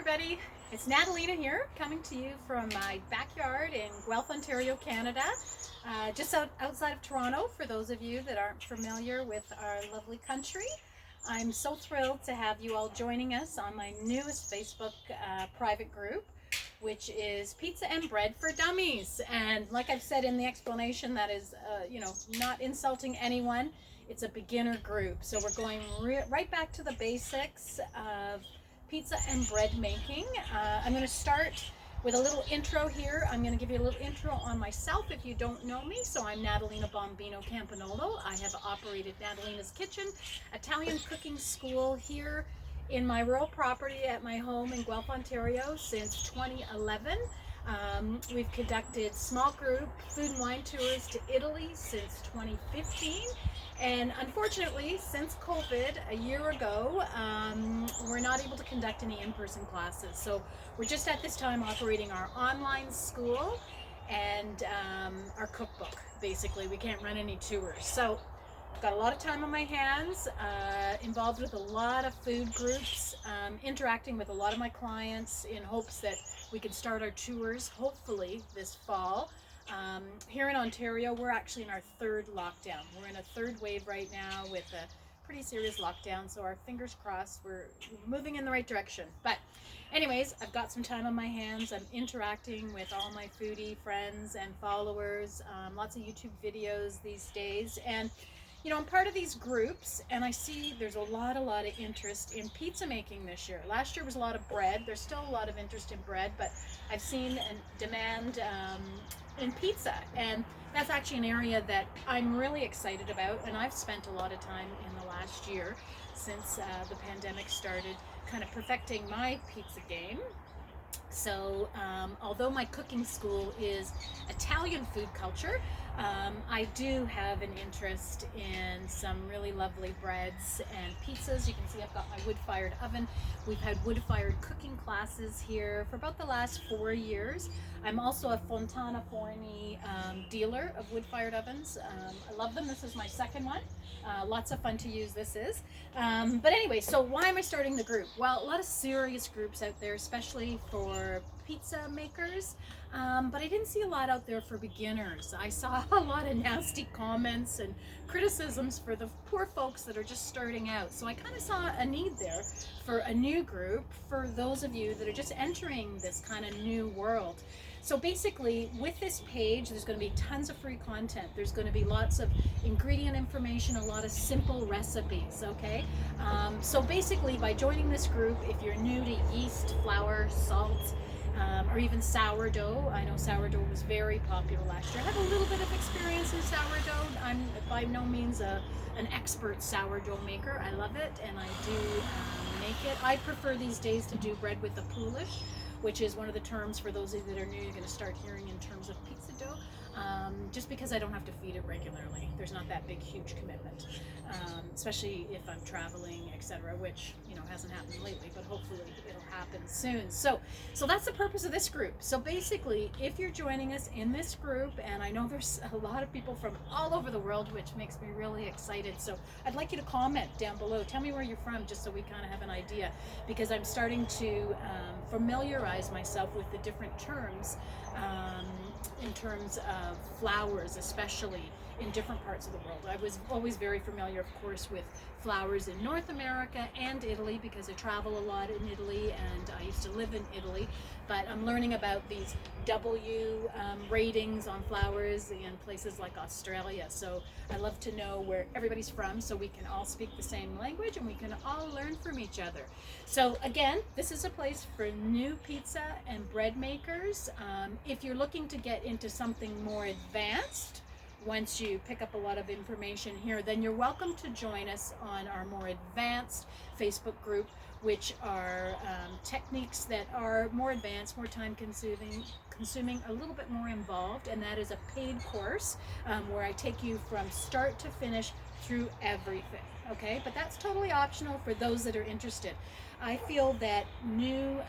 everybody. It's Natalina here, coming to you from my backyard in Guelph, Ontario, Canada. Just outside of Toronto, for those of you that aren't familiar with our lovely country. I'm so thrilled to have you all joining us on my newest Facebook private group, which is Pizza and Bread for Dummies. And like I've said in the explanation, that is, not insulting anyone. It's a beginner group. So we're going right back to the basics of pizza and bread making. I'm going to start with a little intro here. I'm going to give you a little intro on myself if you don't know me. So I'm Natalina Bombino Campanolo. I have operated Natalina's Kitchen, Italian cooking school here in my rural property at my home in Guelph, Ontario since 2011. We've conducted small group food and wine tours to Italy since 2015. And unfortunately, since COVID a year ago, we're not able to conduct any in-person classes. So we're just at this time operating our online school and our cookbook, basically. We can't run any tours. So I've got a lot of time on my hands, involved with a lot of food groups, interacting with a lot of my clients in hopes that we can start our tours, hopefully, this fall. Here in Ontario, we're actually in our third lockdown. We're in a third wave right now with a pretty serious lockdown, so our fingers crossed, we're moving in the right direction. But anyways, I've got some time on my hands. I'm interacting with all my foodie friends and followers, lots of YouTube videos these days. And you know, I'm part of these groups, and I see there's a lot of interest in pizza making this year. Last year was a lot of bread. There's still a lot of interest in bread, but I've seen a demand in pizza, and that's actually an area that I'm really excited about, and I've spent a lot of time in the last year since the pandemic started kind of perfecting my pizza game. So although my cooking school is Italian food culture, I do have an interest in some really lovely breads and pizzas. You can see I've got my wood-fired oven. We've had wood-fired cooking classes here for about the last 4 years. I'm also a Fontana Forni dealer of wood-fired ovens. I love them. This is my second one. Lots of fun to use this is. But anyway, so why am I starting the group? Well, a lot of serious groups out there, especially for pizza makers. But I didn't see a lot out there for beginners. I saw a lot of nasty comments and criticisms for the poor folks that are just starting out. So I kind of saw a need there for a new group for those of you that are just entering this kind of new world. So basically, with this page, there's going to be tons of free content. There's going to be lots of ingredient information, a lot of simple recipes, okay? So basically, by joining this group, if you're new to yeast, flour, salt, or even sourdough. I know sourdough was very popular last year. I have a little bit of experience in sourdough. I'm by no means an expert sourdough maker. I love it, and I do make it. I prefer these days to do bread with the poolish, which is one of the terms for those of you that are new, you're going to start hearing in terms of pizza dough, just because I don't have to feed it regularly. There's not that big, huge commitment, especially if I'm traveling, etc., which, you know, hasn't happened lately, but hopefully it'll happen soon. So that's the purpose of this group. So basically, if you're joining us in this group, and I know there's a lot of people from all over the world, which makes me really excited. So I'd like you to comment down below. Tell me where you're from, just so we kind of have an idea, because I'm starting to familiarize myself with the different terms in terms of flours, especially in different parts of the world. I was always very familiar, of course, with flours in North America and Italy, because I travel a lot in Italy and I used to live in Italy. But I'm learning about these W ratings on flours in places like Australia. So I love to know where everybody's from, so we can all speak the same language and we can all learn from each other. So again, this is a place for new pizza and bread makers. If you're looking to get into something more advanced, once you pick up a lot of information here, then you're welcome to join us on our more advanced Facebook group, which are techniques that are more advanced, more time consuming, a little bit more involved, and that is a paid course where I take you from start to finish through everything, okay? But that's totally optional for those that are interested. I feel that new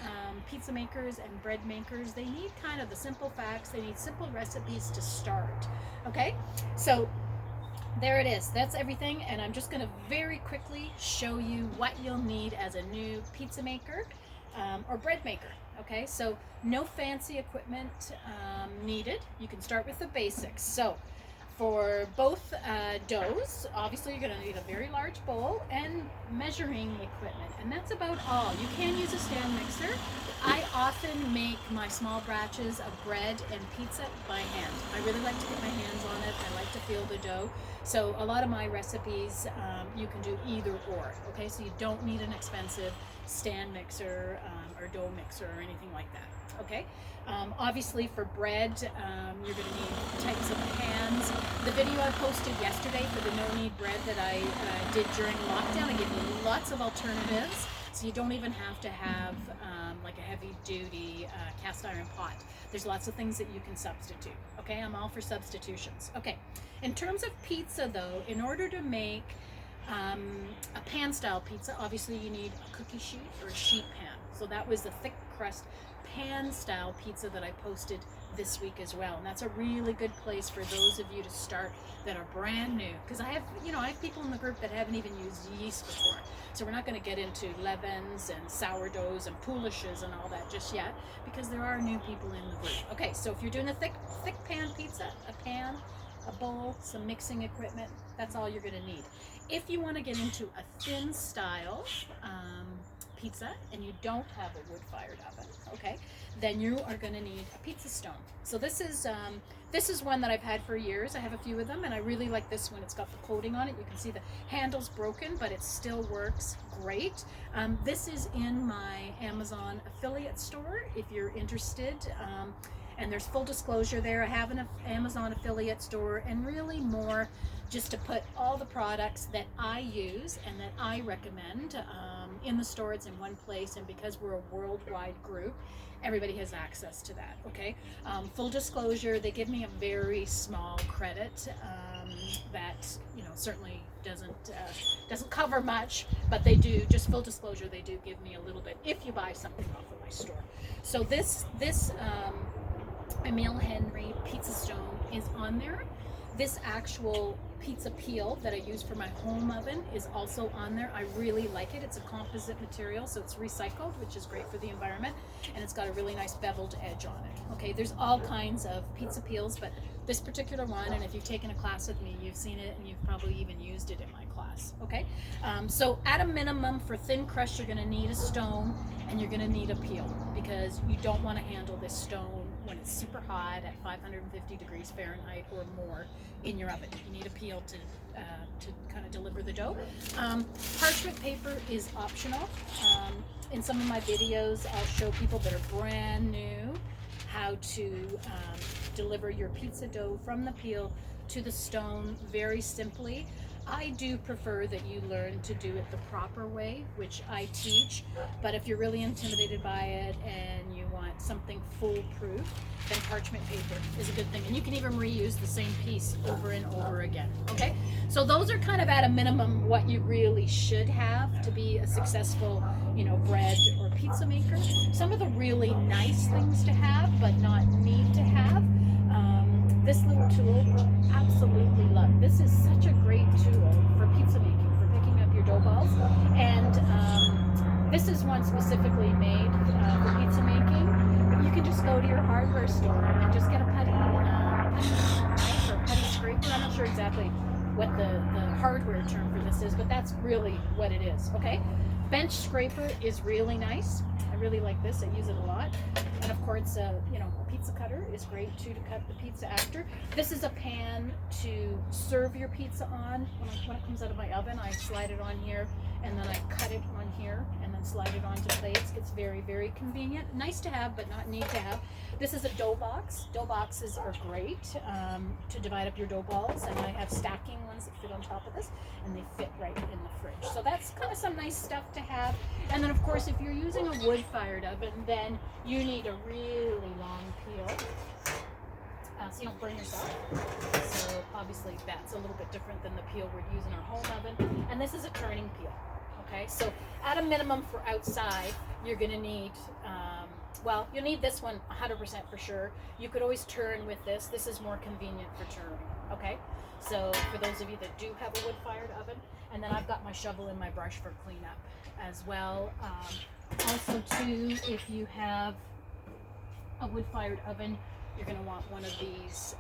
pizza makers and bread makers, they need kind of the simple facts, they need simple recipes to start, okay? So there it is. That's everything, and I'm just going to very quickly show you what you'll need as a new pizza maker. or bread maker. Okay, so no fancy equipment needed. You can start with the basics. So for both doughs, obviously you're going to need a very large bowl and measuring equipment, and that's about all. You can use a stand mixer. I often make my small batches of bread and pizza by hand. I really like to get my hands on it. I like to feel the dough. So a lot of my recipes, you can do either or. Okay, so you don't need an expensive stand mixer or dough mixer or anything like that. Okay, obviously for bread, you're going to need types of pans. The video I posted yesterday for the no knead bread that I did during lockdown, I gave you lots of alternatives. So you don't even have to have like a heavy duty cast iron pot. There's lots of things that you can substitute. Okay, I'm all for substitutions. Okay, in terms of pizza though, in order to make a pan style pizza, obviously you need a cookie sheet or a sheet pan. So that was the thick crust pan style pizza that I posted this week as well, and that's a really good place for those of you to start that are brand new, because I have people in the group that haven't even used yeast before, so we're not going to get into leavens and sourdoughs and poolishes and all that just yet, because there are new people in the group. Okay, so if you're doing a thick pan pizza, a pan, a bowl, some mixing equipment, that's all you're going to need. If you want to get into a thin style pizza and you don't have a wood-fired oven, okay, then you are going to need a pizza stone. So this is one that I've had for years. I have a few of them, and I really like this one. It's got the coating on it. You can see the handle's broken, but it still works great. This is in my Amazon affiliate store if you're interested. And there's full disclosure there. I have an Amazon affiliate store, and really more just to put all the products that I use and that I recommend in the store. It's in one place, and because we're a worldwide group, everybody has access to that. Okay, full disclosure, they give me a very small credit that certainly doesn't cover much, but they do. Just full disclosure, they do give me a little bit if you buy something off of my store. So this Emile Henry pizza stone is on there. This actual pizza peel that I use for my home oven is also on there. I really like it. It's a composite material, so it's recycled, which is great for the environment, and it's got a really nice beveled edge on it. Okay, there's all kinds of pizza peels, but this particular one, and if you've taken a class with me, you've seen it, and you've probably even used it in my class. Okay, so at a minimum for thin crust, you're going to need a stone and you're going to need a peel, because you don't want to handle this stone when it's super hot at 550 degrees Fahrenheit or more in your oven. You need a peel to kind of deliver the dough. Parchment paper is optional. In some of my videos, I'll show people that are brand new how to deliver your pizza dough from the peel to the stone very simply. I do prefer that you learn to do it the proper way, which I teach, but if you're really intimidated by it and you want something foolproof, then parchment paper is a good thing. And you can even reuse the same piece over and over again, okay? So those are kind of at a minimum what you really should have to be a successful, bread or pizza maker. Some of the really nice things to have, but not need to have, this little tool, absolutely love. This is such a great tool for pizza making, for picking up your dough balls. And this is one specifically made for pizza making. But you can just go to your hardware store and just get a putty knife or a putty scraper. I'm not sure exactly what the hardware term for this is, but that's really what it is. Okay, bench scraper is really nice. I really like this. I use it a lot. And of course, a pizza cutter is great too to cut the pizza after. This is a pan to serve your pizza on. When it comes out of my oven, I slide it on here, and then I cut it on here, and then slide it onto plates. It's very, very convenient. Nice to have, but not need to have. This is a dough box. Dough boxes are great to divide up your dough balls, and I have stacking ones that fit on top of this, and they fit right in the fridge. So that's kind of some nice stuff to have. And then, of course, if you're using a wood-fired oven, then you need a really long peel so you don't burn yourself. So obviously that's a little bit different than the peel we'd use in our home oven. And this is a turning peel. Okay, so at a minimum for outside, you're going to need, you'll need this one 100% for sure. You could always turn with this. This is more convenient for turning. Okay, so for those of you that do have a wood-fired oven, and then I've got my shovel and my brush for cleanup as well. Also too, if you have a wood-fired oven, you're going to want one of these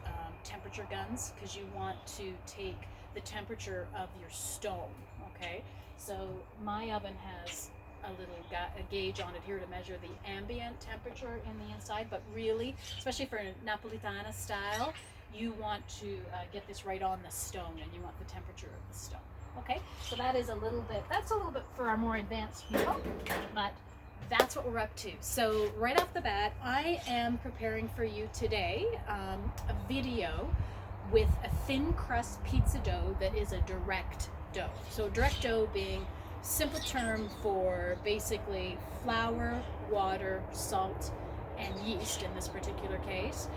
temperature guns, because you want to take the temperature of your stone. Okay, so my oven has a little a gauge on it here to measure the ambient temperature in the inside, but really, especially for Napolitana style, you want to get this right on the stone, and you want the temperature of the stone. Okay, so that's a little bit for our more advanced people, but that's what we're up to. So right off the bat, I am preparing for you today a video with a thin crust pizza dough that is a direct dough. So direct dough being simple term for basically flour, water, salt, and yeast in this particular case.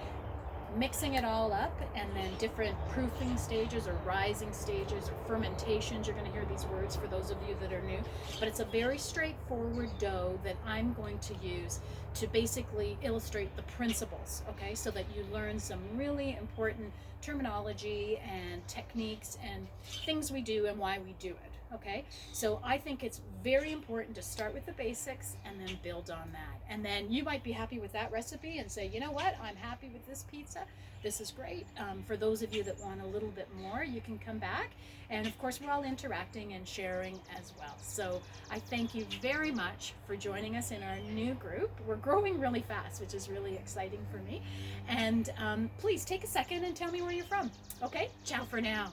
Mixing it all up, and then different proofing stages or rising stages or fermentations. You're going to hear these words for those of you that are new, but it's a very straightforward dough that I'm going to use to basically illustrate the principles, okay, so that you learn some really important terminology and techniques and things we do and why we do it. Okay, so I think it's very important to start with the basics and then build on that. And then you might be happy with that recipe and say, you know what, I'm happy with this pizza. This is great. For those of you that want a little bit more, you can come back. And of course, we're all interacting and sharing as well. So I thank you very much for joining us in our new group. We're growing really fast, which is really exciting for me. And please take a second and tell me where you're from. Okay, ciao for now.